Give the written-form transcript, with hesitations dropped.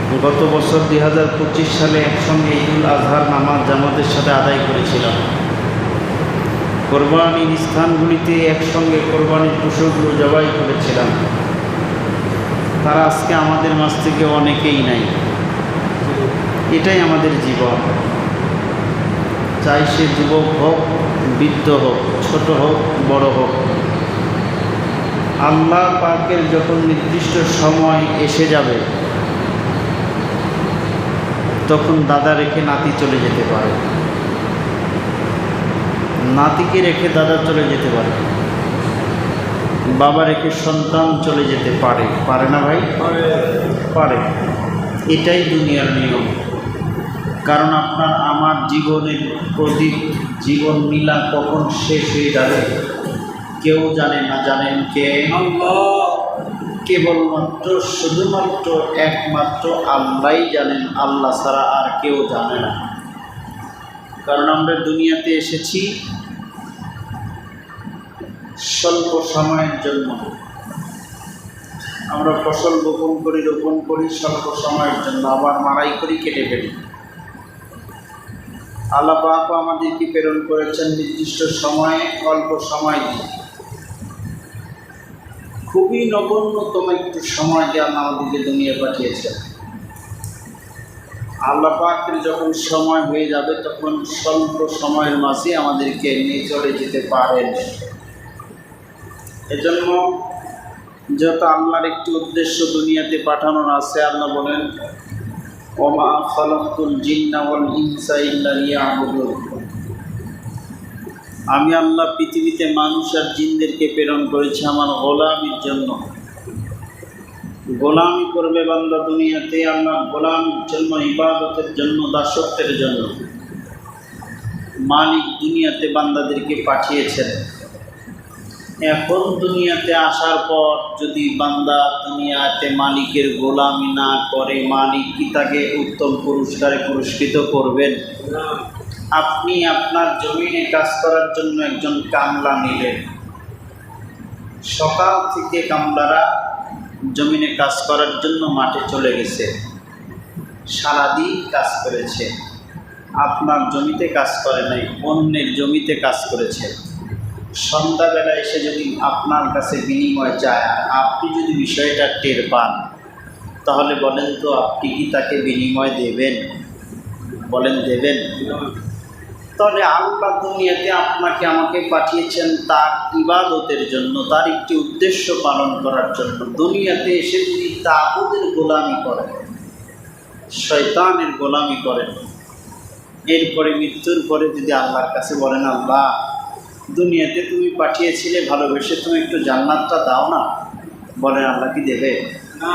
গত বছর 2025 সালে একসঙ্গে ঈদুল আজহার নামাজ জামাতের সাথে আদায় করেছিলাম। কোরবানির স্থানগুলিতে একসঙ্গে কোরবানির পশুগুলো জবাই করেছিলাম। তারা আজকে আমাদের মাঝ থেকে অনেকেই নাই। এটাই আমাদের জীবন, চাই সে যুবক হোক, বৃদ্ধ হোক, ছোট হোক, বড় হোক। আল্লাহ পাকের যখন নির্দিষ্ট সময় এসে যাবে, তখন দাদা রেখে নাতি চলে যেতে পারে, নাতিকে রেখে দাদা চলে যেতে পারে, বাবা রেখে সন্তান চলে যেতে পারে। পারে না ভাই? পারে। এটাই দুনিয়ার নিয়ম। কারণ আপনার আমার জীবনের প্রদীপ, জীবন লীলা কখন শেষ হয়ে যাবে কেউ জানে না। জানেন কে? আল্লাহ। কেবলমাত্র শুধুমাত্র একমাত্র আল্লাহই জানেন, আল্লাহ ছাড়া আর কেউ জানে না। কারণ আমরা দুনিয়াতে এসেছি স্বল্প সময়ের জন্য। আমরা ফসল রোপণ করি স্বল্প সময়ের জন্য, আবার মাড়াই করি, কেটে ফেলি। আল্লাহ পাক আমাদেরকে প্রেরণ করেছেন নির্দিষ্ট সময়ে, অল্প সময় দিয়ে। খুবই নগণ্যতম একটু সময় দিয়ে আল্লাহ আমাদেরকে দুনিয়া পাঠিয়েছেন। আল্লাহ পাকের যখন সময় হয়ে যাবে, তখন স্বল্প সময়ের মাঝে আমাদেরকে নিয়ে চলে যেতে পারেন। এজন্য যত আল্লাহর একটি উদ্দেশ্য দুনিয়াতে পাঠানোর আছে। আল্লাহ বলেন, ওমা খালাকতুল জিন্না ওয়াল ইনসা ইল্লা লিয়াবুদুন। আমি আল্লাহ পৃথিবীতে মানুষ আর জিনদেরকে প্রেরণ করেছি আমার গোলামির জন্য। গোলামি করবে বান্দা দুনিয়াতে, আল্লাহ গোলামির জন্য, ইবাদতের জন্য, দাসত্বের জন্য। মালিক দুনিয়াতে বান্দাদেরকে পাঠিয়েছেন। এখন দুনিয়াতে আসার পর যদি বান্দা দুনিয়াতে মালিকের গোলামি না করে, মালিক কি তাকে উত্তম পুরস্কারে পুরস্কৃত করবেন? আপনি আপনার জমিনে কাজ করার জন্য একজন কামলা নিলেন। সকাল থেকে কামলারা জমিনে কাজ করার জন্য মাঠে চলে গেছে, সারাদিন কাজ করেছে। আপনার জমিতে কাজ করে নাই, অন্যের জমিতে কাজ করেছে। সন্ধ্যাবেলা এসে যদি আপনার কাছে বিনিময় চায়, আপনি যদি বিষয়টা টের পান, তাহলে বলেন তো আপনি কি তাকে বিনিময় দেবেন? বলেন দেবেন? তাহলে আল্লাহ দুনিয়াতে আপনাকে আমাকে পাঠিয়েছেন তার ইবাদতের জন্য, তার একটি উদ্দেশ্য পালন করার জন্য। দুনিয়াতে এসে যদি তাগুতের গোলামি করেন, শয়তানের গোলামি করেন, এরপরে মৃত্যুর পরে যদি আল্লাহর কাছে বলেন, আল্লাহ দুনিয়াতে তুমি পাঠিয়েছিলে ভালোবেসে, তুমি একটু জান্নাতটা দাও না, বলেন আল্লাহ কি দেবে? না।